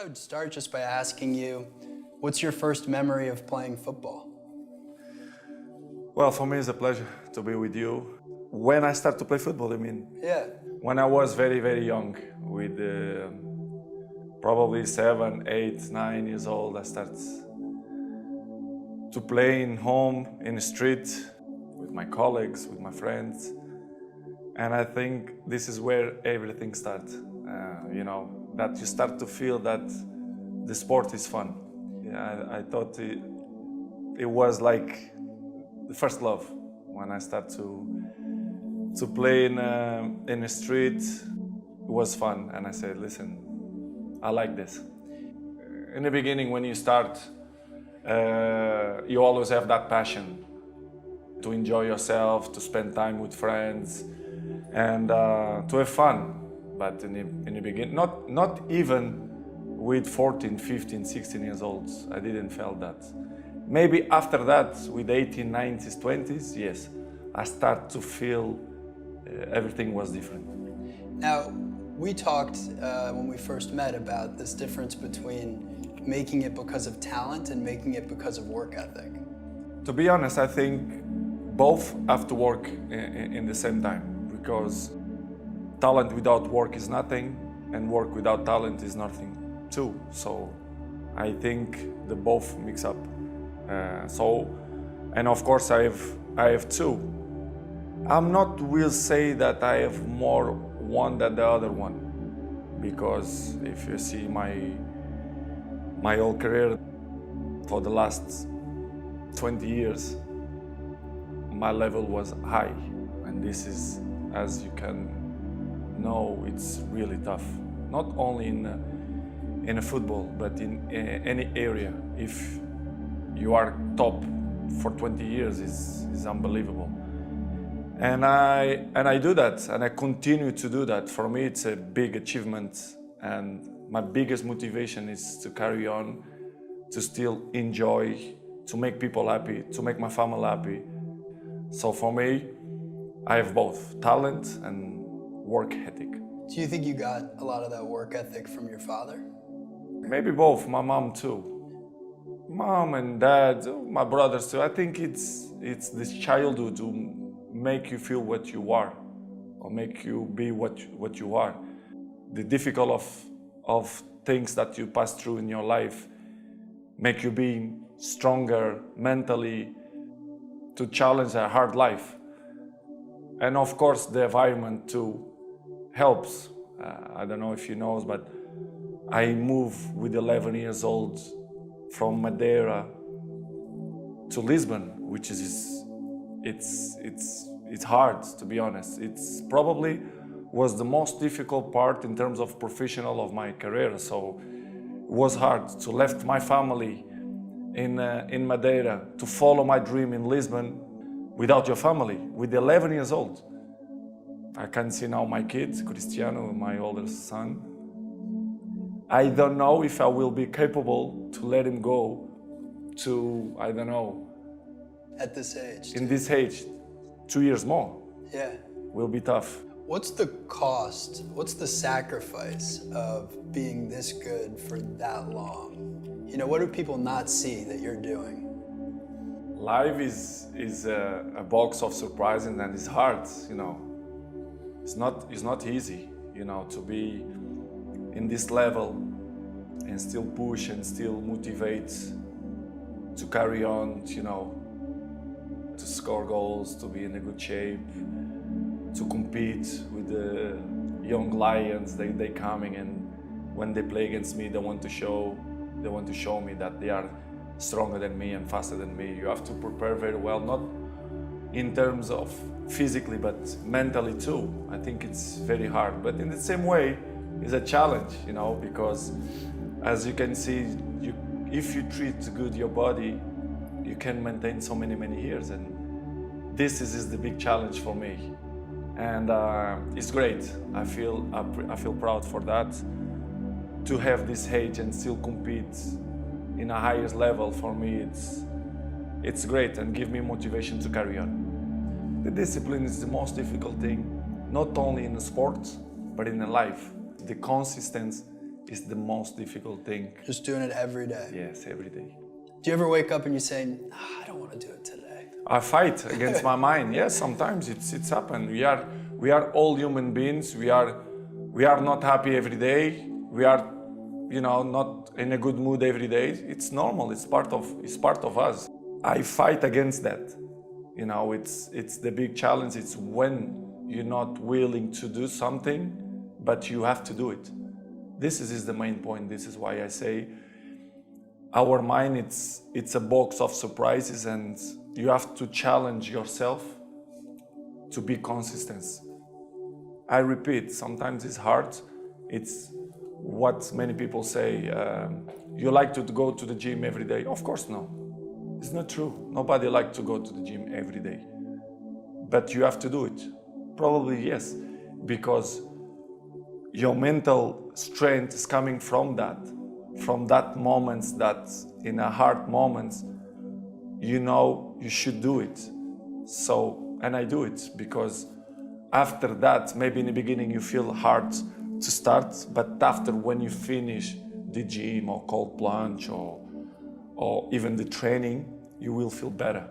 I would start just by asking you, what's your first memory of playing football? Well, for me, it's a pleasure to be with you. When I started to play football, I mean? Yeah. When I was very, very young, with probably 7, 8, 9 years old, I started to play in home, in the street, with my colleagues, with my friends. And I think this is where everything starts, that you start to feel that the sport is fun. Yeah, I thought it was like the first love when I started to play in the street. It was fun, and I said, listen, I like this. In the beginning, when you start, you always have that passion to enjoy yourself, to spend time with friends, and to have fun. But in the beginning, not even with 14, 15, 16 years old, I didn't feel that. Maybe after that, with 18, 19s, 20s, yes, I start to feel everything was different. Now, we talked when we first met about this difference between making it because of talent and making it because of work ethic. To be honest, I think both have to work in the same time, because talent without work is nothing, and work without talent is nothing too. So I think the both mix up. And of course I have two. I'm not will say that I have more one than the other one, because if you see my whole career for the last 20 years, my level was high, and this is, as you can know, it's really tough. Not only in a football, but in any area. If you are top for 20 years, is unbelievable. And I do that, and I continue to do that. For me, it's a big achievement, and my biggest motivation is to carry on, to still enjoy, to make people happy, to make my family happy. So for me, I have both talent and work ethic. Do you think you got a lot of that work ethic from your father? Maybe both, my mom too. Mom and dad, my brothers too. I think it's this childhood to make you feel what you are, or make you be what you are. The difficult of things that you pass through in your life make you be stronger mentally to challenge a hard life. And of course, the environment too helps. I don't know if you know, but I moved with 11 years old from Madeira to Lisbon, which is it's hard, to be honest. It's probably was the most difficult part in terms of professional of my career. So it was hard to left my family in Madeira to follow my dream in Lisbon without your family, with 11 years old. I can see now my kids, Cristiano, my oldest son. I don't know if I will be capable to let him go to, I don't know. At this age? In this age, 2 years more. Yeah. Will be tough. What's the cost, what's the sacrifice of being this good for that long? You know, what do people not see that you're doing? Life is a box of surprises, and it's hard, you know. It's not easy, you know, to be in this level and still push and still motivate to carry on, you know, to score goals, to be in a good shape, to compete with the young lions. They coming, and when they play against me, they want to show me that they are stronger than me and faster than me. You have to prepare very well, not in terms of physically, but mentally too. I think it's very hard, but in the same way, it's a challenge, you know, because as you can see, if you treat good your body, you can maintain so many years, and this is the big challenge for me. And it's great. I feel proud for that. To have this age and still compete in a highest level, for me, it's great and give me motivation to carry on. The discipline is the most difficult thing, not only in the sport, but in the life. The consistency is the most difficult thing. Just doing it every day. Yes, every day. Do you ever wake up and you say, I don't want to do it today? I fight against my mind. Yes, sometimes it's happened. We are all human beings. We are not happy every day. We are, not in a good mood every day. It's normal. It's part of us. I fight against that. It's the big challenge. It's when you're not willing to do something, but you have to do it. This is the main point. This is why I say our mind, it's a box of surprises, and you have to challenge yourself to be consistent. I repeat, sometimes it's hard. It's what many people say, you like to go to the gym every day. Of course, no. It's not true. Nobody likes to go to the gym every day. But you have to do it. Probably yes, because your mental strength is coming from that moments, that in a hard moments, you should do it. So, and I do it because after that, maybe in the beginning you feel hard to start, but after when you finish the gym or cold plunge or even the training, you will feel better.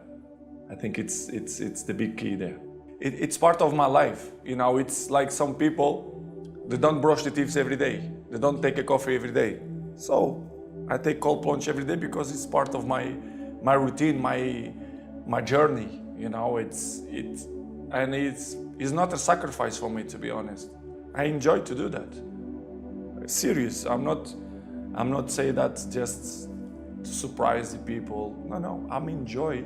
I think it's the big key there. It's part of my life. It's like some people, they don't brush the teeth every day. They don't take a coffee every day. So I take cold plunge every day because it's part of my routine, my journey. It's not a sacrifice for me, to be honest. I enjoy to do that. Serious. I'm not saying that just to surprise the people. No. I'm enjoy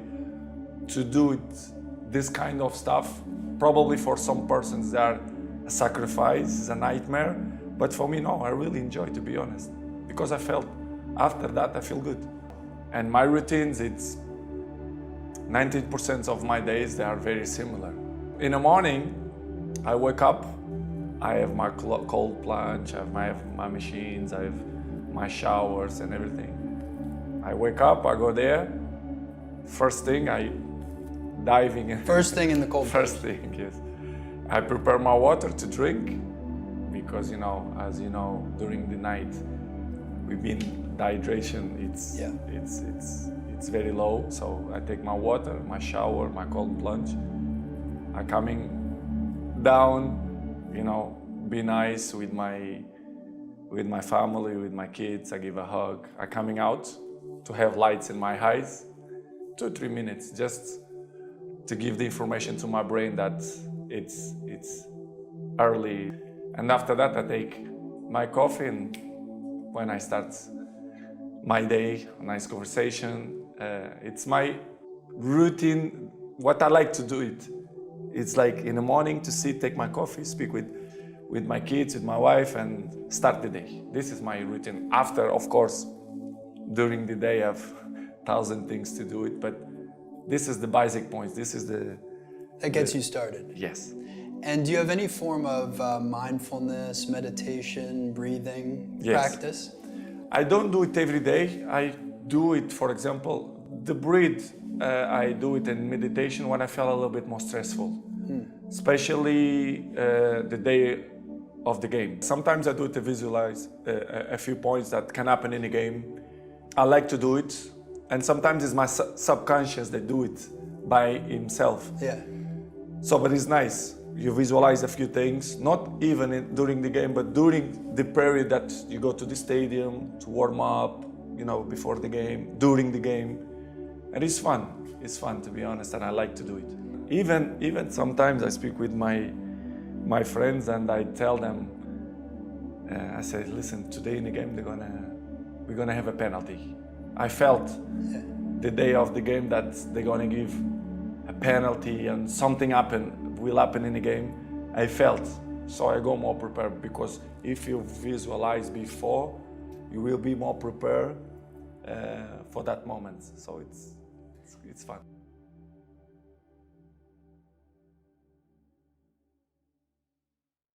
to do it, this kind of stuff. Probably for some persons they are a sacrifice, is a nightmare. But for me, no, I really enjoy, to be honest. Because I felt after that I feel good. And my routines, it's 90% of my days, they are very similar. In the morning, I wake up, I have my cold plunge, I have my machines, I have my showers and everything. I wake up, I go there. First thing, I diving in. First thing in the cold plunge. First thing, yes. I prepare my water to drink because, as you know, during the night, we've been dehydration. It's very low. So I take my water, my shower, my cold plunge. I coming down, be nice with my family, with my kids. I give a hug. I coming out to have lights in my eyes, 2-3 minutes, just to give the information to my brain that it's early. And after that, I take my coffee, and when I start my day, a nice conversation. It's my routine, what I like to do it. It's like in the morning to sit, take my coffee, speak with my kids, with my wife, and start the day. This is my routine. After, of course, during the day I have 1,000 things to do it, but this is the basic points. This is that gets you started. Yes. And do you have any form of mindfulness, meditation, breathing practice? I don't do it every day. I do it, for example, the breathe, I do it in meditation when I feel a little bit more stressful, especially the day of the game. Sometimes I do it to visualize a few points that can happen in a game. I like to do it, and sometimes it's my subconscious that do it by himself. Yeah. So, but it's nice. You visualize a few things, not even during the game, but during the period that you go to the stadium to warm up, before the game, during the game. And it's fun. It's fun, to be honest, and I like to do it. Even sometimes I speak with my friends and I tell them, I say, listen, today in the game we're gonna have a penalty. I felt the day of the game that they're gonna give a penalty and something will happen in the game. I felt, so I go more prepared, because if you visualize before, you will be more prepared for that moment. So it's fun.